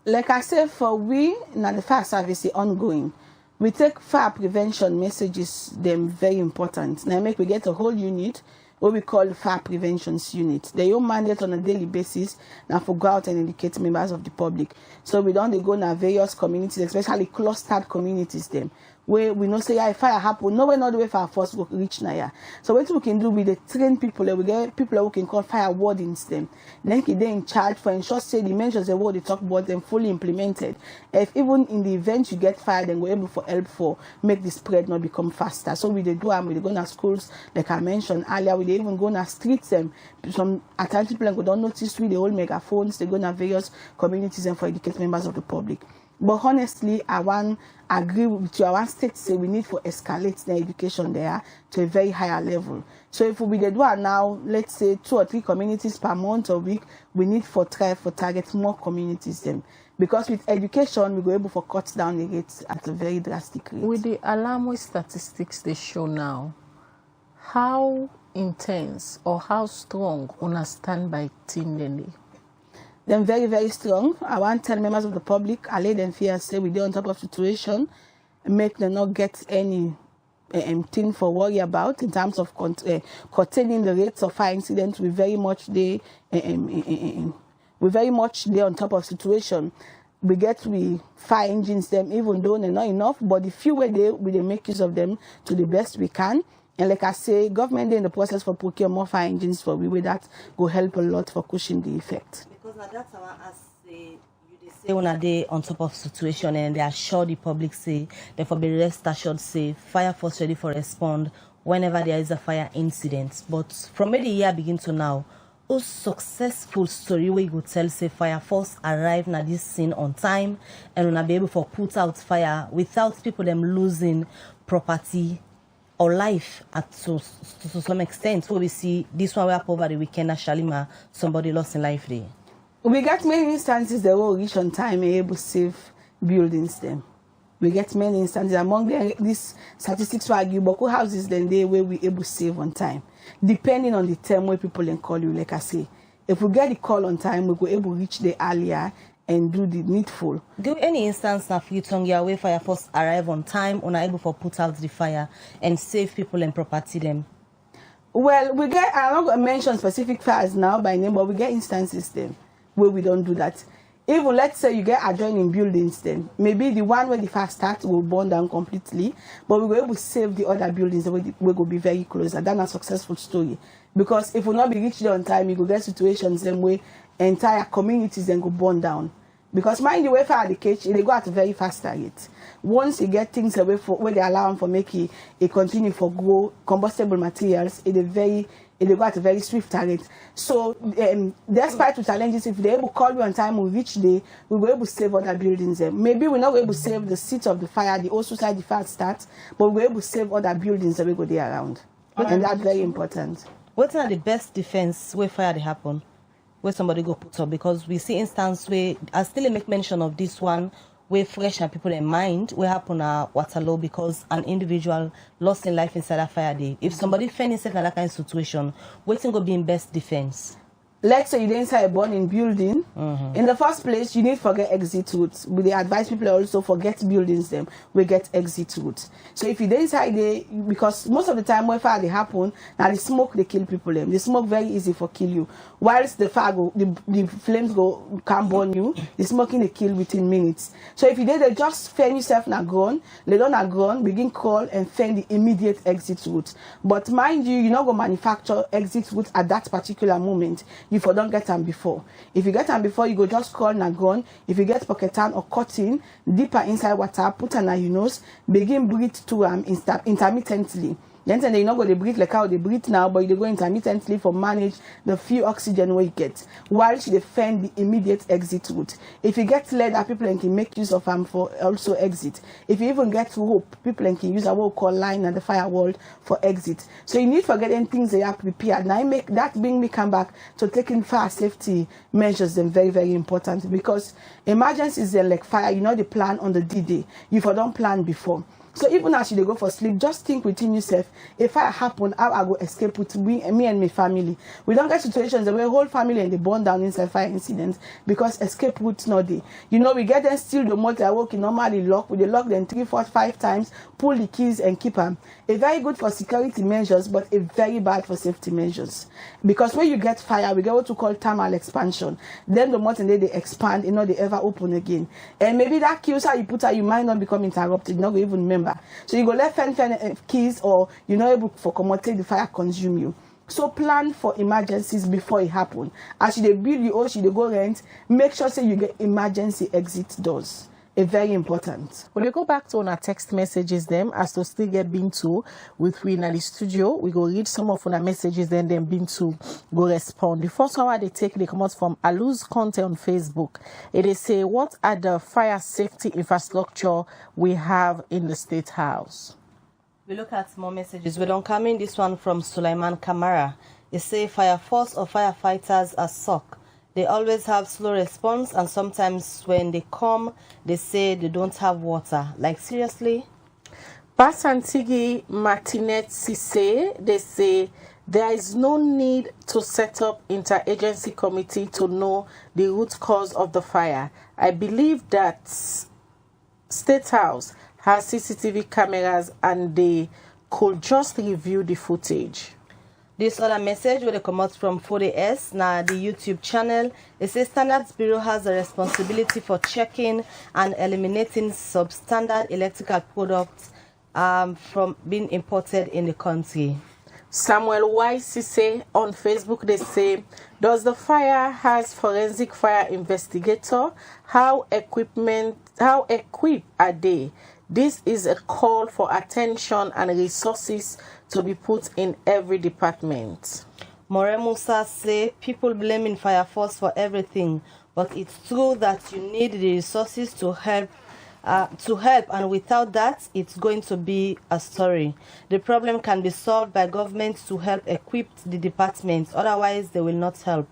Like I said, for we, now the fire service is ongoing. We take fire prevention messages, them very important. Now we get a whole unit, what we call fire preventions unit. They own mandate on a daily basis now for go out and educate members of the public. So we don't go to various communities, especially clustered communities them. Where we know say yeah, if fire happen, nowhere not the way fire force will reach now. So what we can do with the train people, we get people who can call fire wardens them. Then they in charge for ensure say the mentions the word they talk about them fully implemented. If even in the event you get fired, then we're able for help for make the spread not become faster. So we they do we they go to schools like I mentioned earlier, we they even go to streets them. Some at times people go don't notice we the whole megaphones, they go to various communities and for educate members of the public. But honestly, I want agree with you. I want state say we need to escalate the education there to a very higher level. So if we do it now, let's say 2 or 3 communities per month or week, we need for try for target more communities them. Because with education, we go able to cut down the rates at a very drastic rate. With the alarming statistics they show now, how intense or how strong una standby team Nene? They're very, very strong. I want to tell members of the public, I lay them fear, say we do on top of situation, make them not get any thing for worry about in terms of containing the rates of fire incidents. We very much there on top of situation. We fire engines them, even though they're not enough, but the few way we make use of them to the best we can. And like I say, government in the process for procure more fire engines for we that will help a lot for cushioning the effect. Because now that's how I say say when they on top of situation and they assure the public say therefore be rest assured say fire force ready for respond whenever there is a fire incident. But from where the year begin to now, a successful story where you go tell say fire force arrive at this scene on time and will be able to put out fire without people them losing property or life to some extent. So we see this one where over the weekend at Shalima somebody lost in life there. We get many instances that will reach on time and able to save buildings them. We get many instances among these statistics for argue but houses then they where we able to save on time. Depending on the time where people can call you, like I say. If we get the call on time, we go able to reach the earlier and do the needful. Do any instance now for you to where fire force arrive on time or not able to put out the fire and save people and property them? Well, we get, I'm not going to mention specific fires now by name, but we get instances then where we don't do that. Even let's say you get adjoining buildings then, maybe the one where the fire starts will burn down completely, but we were able to save the other buildings that we will be very close. And that's a successful story. Because if we not be reached there on time, you go get situations then where entire communities then go burn down. Because mind you, way fire the cage, they go at a very fast rate. Once you get things away where they allow them for making it continue for grow combustible materials, they go at a very swift rate. So despite the challenges, if they're able to call you on time, we reach there, we will able to save other buildings. Maybe we're not able to save the seat of the fire, the also side the fire starts, but we're able to save other buildings that we go there around. And that's very important. What's the best defense where fire they happen? Where somebody go put up? Because we see instance where I still make mention of this one where fresh and people in mind where happen at Waterloo because an individual lost in life inside a fire day. If somebody find himself in that kind of situation, what's going to be in best defense? Let's say you're inside a burning building. In the first place, you need to forget exit routes. We advise people also forget buildings them. We get exit routes. So if you're inside there, because most of the time when fire they happen, now the smoke they kill people them. The smoke very easy for kill you. Whilst the fire go, the flames can burn you. The smoking they kill within minutes. So if you did, they just fend yourself na ground, lay down na ground, begin call and fend the immediate exit route. But mind you, you're not going to manufacture exit routes at that particular moment. If you don't get them before. If you get them before, you go just call na gun. If you get pocket tan or cutting deeper inside water, put on your nose, begin breathe to intermittently. Then you're not going to breathe like how they breathe now, but you go intermittently for manage the few oxygen we get, whilst you defend the immediate exit route. If you get lead, people can make use of them for also exit. If you even get rope, people can use a what we call line and the firewall for exit. So you need to get things they are prepared. Now make that bring me come back to taking fire safety measures them very, very important because emergencies are like fire, you know the plan on the D-Day. You don't plan before. So even as you go for sleep, just think within yourself, if fire happen, how I go escape with me and my family. We don't get situations where whole family and they burn down inside fire incidents because escape routes not there. You know, we get them steal the motor, work normally lock, we lock them 3, 4, 5 times, pull the keys and keep them. A very good for security measures, but a very bad for safety measures. Because when you get fire, we get what we call thermal expansion. Then the motor they expand, you know, they ever open again. And maybe that keys you put out, you might not become interrupted, you not even remember. So you go left hand keys or you're not able for commodity the fire consume you. So plan for emergencies before it happen. As you build you or you go rent, make sure say you get emergency exit doors. It's very important. When we go back to our text messages them as to still get been to with we in the studio, we go read some of our messages then been to go respond. The first one they come out from Alu's content on Facebook. It is say, what are the fire safety infrastructure we have in the State House? We look at more messages. We don't come in this one from Sulaiman Kamara. They say fire force or firefighters are suck They always have slow response, and sometimes when they come, they say they don't have water. Like, seriously? Basantigi Martinet Sise, they say there is no need to set up interagency committee to know the root cause of the fire. I believe that State House has CCTV cameras and they could just review the footage. This other message where they come out from 4DS, now the YouTube channel. It says Standards Bureau has a responsibility for checking and eliminating substandard electrical products from being imported in the country. Samuel YCC on Facebook, they say, does the fire has forensic fire investigator? How equipped are they? This is a call for attention and resources to be put in every department. More Musa say people blaming Fire Force for everything, but it's true that you need the resources to help, and without that, it's going to be a story. The problem can be solved by government to help equip the departments, otherwise they will not help.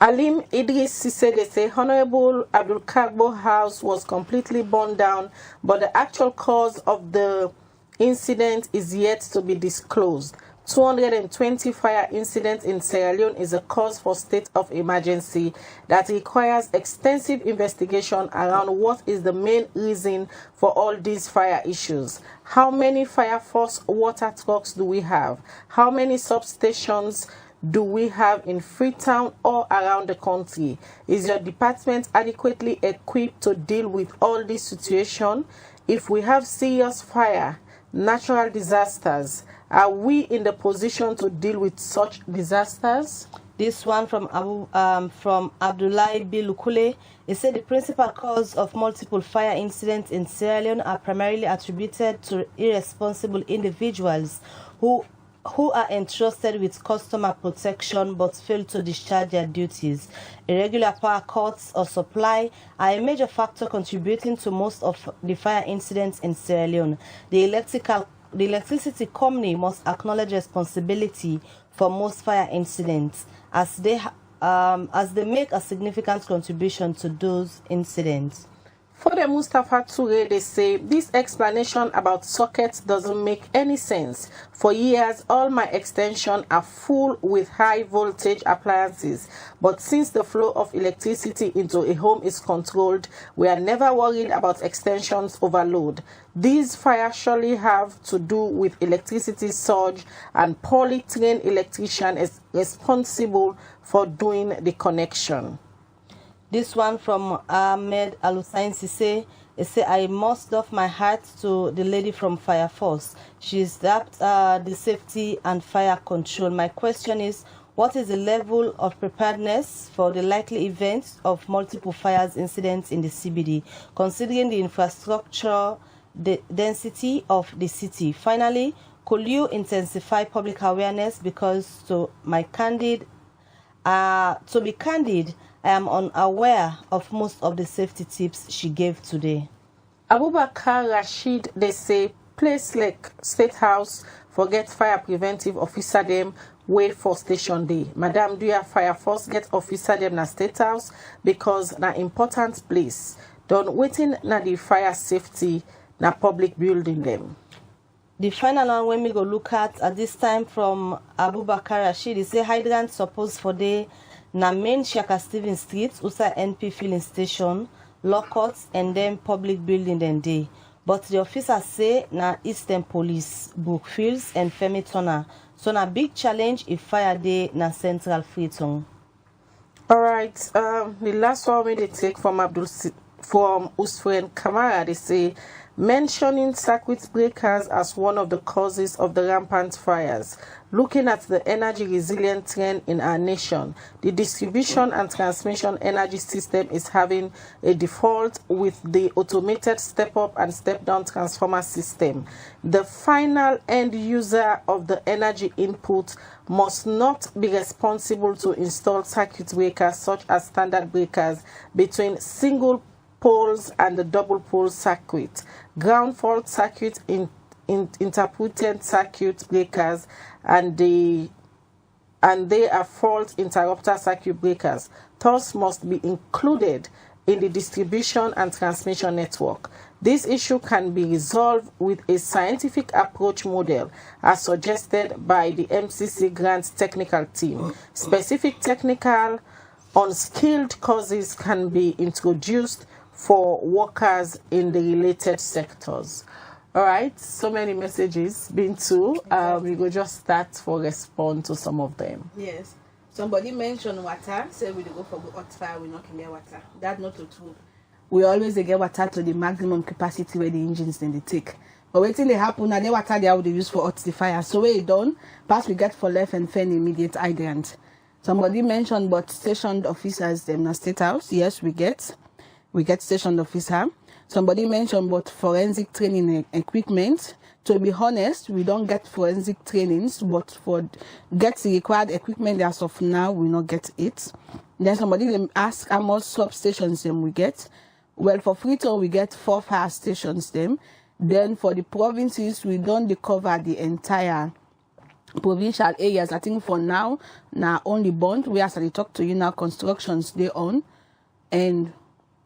Alim Idris said, they say Honorable Abdul Kagbo house was completely burned down, but the actual cause of the incident is yet to be disclosed. 220 fire incidents in Sierra Leone is a cause for state of emergency that requires extensive investigation around what is the main reason for all these fire issues. How many fire force water trucks do we have? How many substations do we have in Freetown or around the country? Is your department adequately equipped to deal with all this situation? If we have serious fire, natural disasters, are we in the position to deal with such disasters? This one from Abdullahi Bilukule. It said the principal cause of multiple fire incidents in Sierra Leone are primarily attributed to irresponsible individuals who are entrusted with customer protection but fail to discharge their duties. Irregular power cuts or supply are a major factor contributing to most of the fire incidents in Sierra Leone. The electricity company must acknowledge responsibility for most fire incidents as they make a significant contribution to those incidents. For the Mustafa Toure, they say, this explanation about sockets doesn't make any sense. For years, all my extensions are full with high voltage appliances. But since the flow of electricity into a home is controlled, we are never worried about extensions overload. These fires surely have to do with electricity surge, and poorly trained electrician is responsible for doing the connection. This one from Ahmed Alusain Sise. It say, I must off my heart to the lady from Fire Force. She's the safety and fire control. My question is, what is the level of preparedness for the likely events of multiple fires incidents in the CBD, considering the infrastructure, the density of the city? Finally, could you intensify public awareness? Because to be candid, I am unaware of most of the safety tips she gave today. Abubakar Rashid, they say, place like State House, forget fire preventive officer them, wait for station day. Madam, do your Fire Force get officer them na State House? Because na important place. Don't waiting na the fire safety na public building them. The final one when we go look at this time from Abubakar Rashid, they say hydrant suppose for the na main Shaka Stephen Street, Usa NP filling station, lockouts, and then public building then day. But the officers say na Eastern Police, Brookfields, and Femi Turner. So na big challenge if fire day na Central Freetown. Alright, the last one we take from Usfren Kamara, they say, mentioning circuit breakers as one of the causes of the rampant fires. Looking at the energy resilient trend in our nation, the distribution and transmission energy system is having a default with the automated step-up and step-down transformer system. The final end user of the energy input must not be responsible to install circuit breakers such as standard breakers between single poles and the double pole circuit, ground fault circuit, interrupted circuit breakers, and the and they are fault interrupter circuit breakers, thus must be included in the distribution and transmission network. This issue can be resolved with a scientific approach model as suggested by the MCC grant technical team. Specific technical unskilled courses can be introduced for workers in the related sectors. All right, so many messages been to. We will just start for respond to some of them. Yes. Somebody mentioned water. Say we go for hot fire, we not can get water. That's not true. We always get water to the maximum capacity where the engines then they take. But waiting they happen now, the water they would use for hot the fire. So where it done, pass we get for left and fen immediate hydrant. Somebody mentioned but stationed officers them na state house. Yes, we get stationed officer. Somebody mentioned about forensic training equipment. To be honest, we don't get forensic trainings, but for get the required equipment as of now, we not get it. Then somebody them ask how much substations them we get. Well, for Freetown, we get 4 fire stations them. Then for the provinces, we don't cover the entire provincial areas. I think for now only Bond. We as I talk to you now, constructions they on, and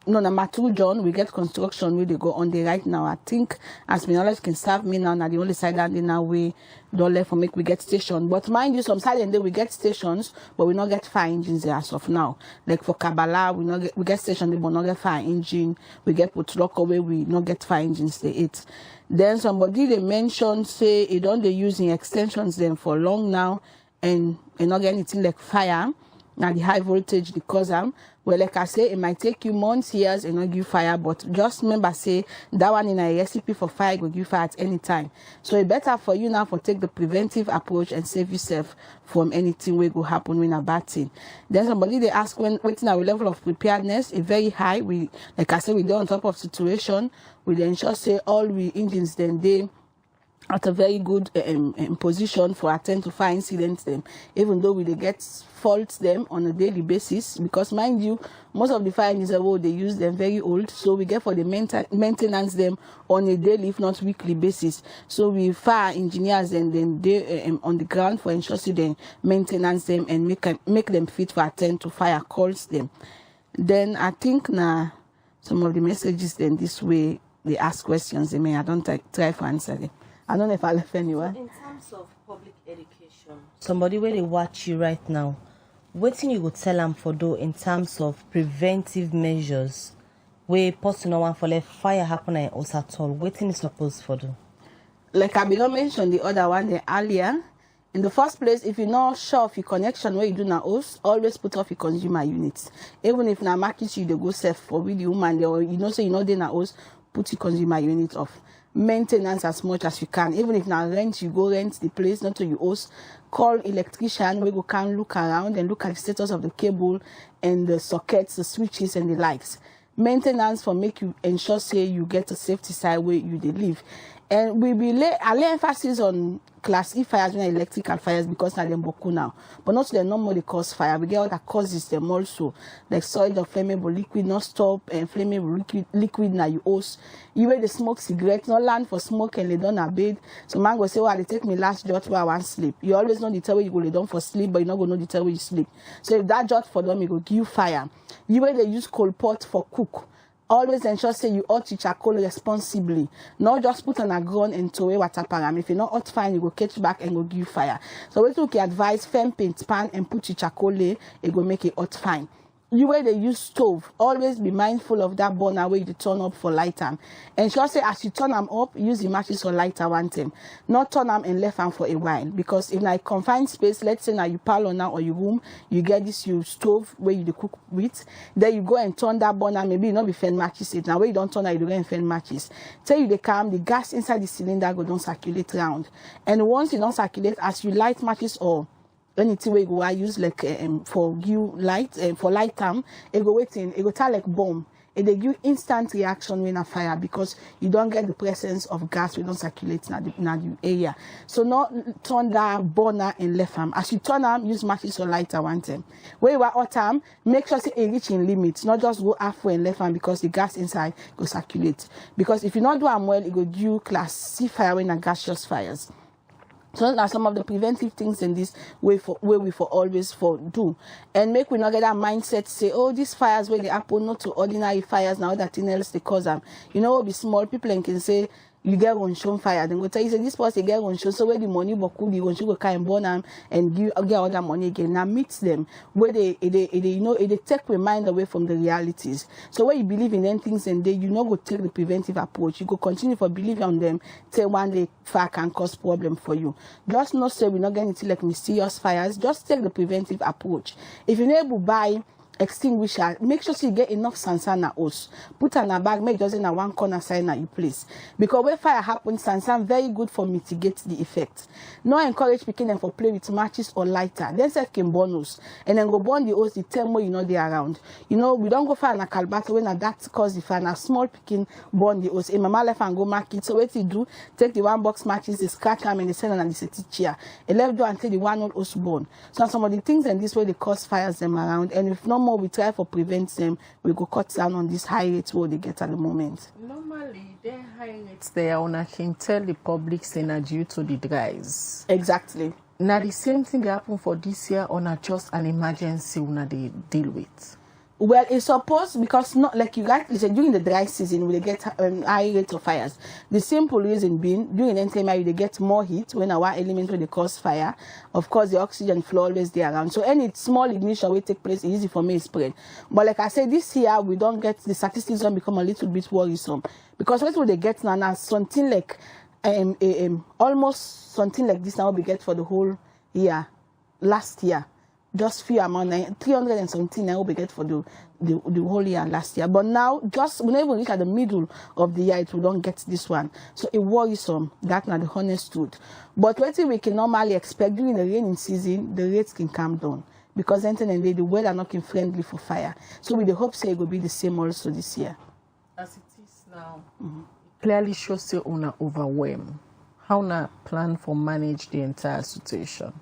no, number 2 John, we get construction where they go on the right now. I think as my knowledge can serve me now, the only side that they now we don't let for make we get station. But mind you, some side and then we get stations, but we not get fire engines there as of now. Like for Kabbalah, we get station, but not get fire engine. We get put lock away, we not get fire engines they it. Then somebody they mentioned say it don't they using extensions them for long now and not get anything like fire. Now the high voltage the cause them. Well, like I say, it might take you months, years, and not give fire, but just remember, say, that one in a recipe for fire will give fire at any time. So it's better for you now for take the preventive approach and save yourself from anything will go happen when a bad thing. Then somebody they ask when our level of preparedness is very high. We, like I say, we do on top of situation. We ensure say all we engines then they at a very good position for attend to fire incidents them, even though we they get faults them on a daily basis, because mind you, most of the fire engines they use them very old, so we get for the maintenance them on a daily if not weekly basis. So we fire engineers and then they on the ground for ensure they maintenance them and make them fit for attend to fire calls them. Then I think now some of the messages then this way they ask questions they may I don't try to answer them. I don't know if I left anywhere. In terms of public education, somebody where they watch you right now, what thing you would tell them for do in terms of preventive measures where personal one for let fire happen and also at all? What thing is supposed for do? Like I began mention the other one there earlier. In the first place, if you're not sure of your connection where you do now host, always put off your consumer units. Even if now market you they go safe for with the woman there, or you know say you know they now host, put your consumer unit off. Maintenance as much as you can. Even if now rent, you go rent the place, not to you host. Call electrician, we go can look around and look at the status of the cable and the sockets, the switches and the lights. Maintenance for make you ensure say you get a safety side where you they live. And we will lay emphasis on class E fires and electrical fires because now them boku now. But not the normal they cause fire. We get other causes them also. Like solid or flammable liquid, not stop and flammable liquid now you host. You wear the smoke cigarette, not land for smoke and lay down a bed. So man go say, well, they take me last jot where I want sleep. You always know the time where you go lay down for sleep, but you not gonna know the time where you sleep. So if that jot for them, it go give you fire. You wear they use coal pot for cook. Always ensure say you hot your charcoal responsibly. Not just put on a ground and throw away water param. If you're not hot fine, you go catch back and go give fire. So we took advice, firm paint pan and put your charcoal there, it go make it hot fine. You where they use stove, always be mindful of that burner where you turn up for light time. Ensure say as you turn them up, use the matches or lighter one time. Not turn them and left them for a while. Because if like confined space, let's say now you parlor now or your room, you get this your stove where you cook with, then you go and turn that burner, maybe you not be fan matches it. Now where you don't turn that, you don't fan matches. Tell you they come, the gas inside the cylinder go don't circulate round. And once you don't circulate, as you light matches or anything we go I use like for you light for light time, it go waiting, it go tell like bomb. It they give instant reaction when a fire because you don't get the presence of gas, we don't circulate in the area. So not turn that burner and left them. As you turn them, use matches or lighter one time. Where you are hot time, make sure say it reach in limits, not just go halfway and left them because the gas inside go circulate. Because if you not do them well, it go due class C fire when a gaseous fires. So now some of the preventive things in this way we for always for do, and make we not get that mindset say, oh, these fires where they happen not to ordinary fires now that thing else they cause them. You know, be small people and can say you get on show fire. Then go tell you say this person get on show, so where the money but could you go kind burn them and get all that money again. Now meet them where they you know they take your mind away from the realities. So when you believe in them things and you not go take the preventive approach, you go continue for believing on them till one day fire can cause problem for you. Just not say we're not getting into like mysterious fires, just take the preventive approach. If you're not able to buy extinguisher, make sure you get enough sansan na hose. Put in a bag, make just in a one corner side na you place. Because when fire happens, sansan very good for mitigate the effect. No encourage picking them for play with matches or lighter. Then set can bonus and then go burn the hose the time where you know they around. You know, we don't go fire na calbata when that cause the fire na small picking burn the hose. In my life and go market. So what you do, take the one box matches, the scratch them and the send and the set chair. And left door until the one old hose burn. So some of the things in this way they cause fires them around, and if no more we try for prevent them, we go cut down on these high rates what they get at the moment. Normally, the high rates they are on, I can tell the public say na due to the dries. Exactly. Now the same thing happen for this year on just an emergency when they deal with. Well, it's supposed, because not like you guys said, during the dry season we get high rate of fires. The simple reason being during the time we get more heat when our elements when they cause fire. Of course, the oxygen flow always there around. So any small ignition will take place, easy for me to spread. But like I said, this year we don't get the statistics don't become a little bit worrisome, because what will they get now something like almost something like this now we get for the whole year. Last year, just few amount 300 and something now we get for the whole year last year. But now just whenever we reach at the middle of the year, we don't get this one. So it worrisome. That's not the honest truth. But what we can normally expect during the raining season, the rates can come down, because then the weather not friendly for fire. So with the hope say it will be the same also this year. As it is now, it clearly shows you una overwhelm. How na plan for manage the entire situation?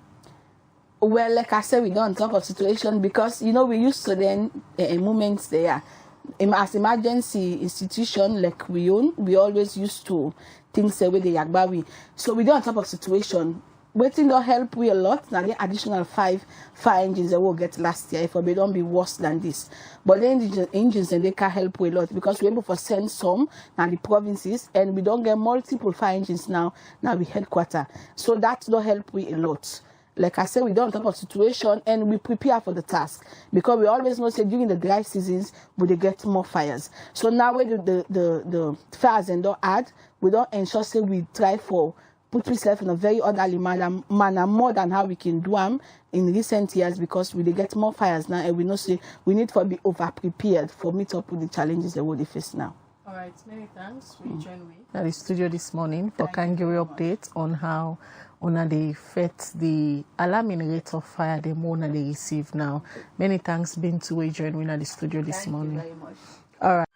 Well, like I said, we don't talk of situation because, you know, we used to then moments there. As emergency institution like we own, we always used to things the way they yagbawi. So we don't talk of situation. Waiting don't help we a lot. Now the additional 5 fire engines that we'll get last year, if we don't be worse than this. But the engines and they can help we a lot, because we're able to send some now the provinces, and we don't get multiple fire engines now we headquarter. So that don't help we a lot. Like I said, we don't talk about situation, and we prepare for the task, because we always know say during the dry seasons we get more fires. So now when the fires and don't add, we don't ensure say we try for put ourselves in a very orderly manner more than how we can do them in recent years, because we get more fires now, and we know say we need to be over prepared for meet up with the challenges that we face now. All right, many thanks. We join me at the studio this morning for Kangiri update on how they affect the alarming rate of fire the more they receive now. Many thanks being to we join me at the studio this morning. Thank you very much. All right.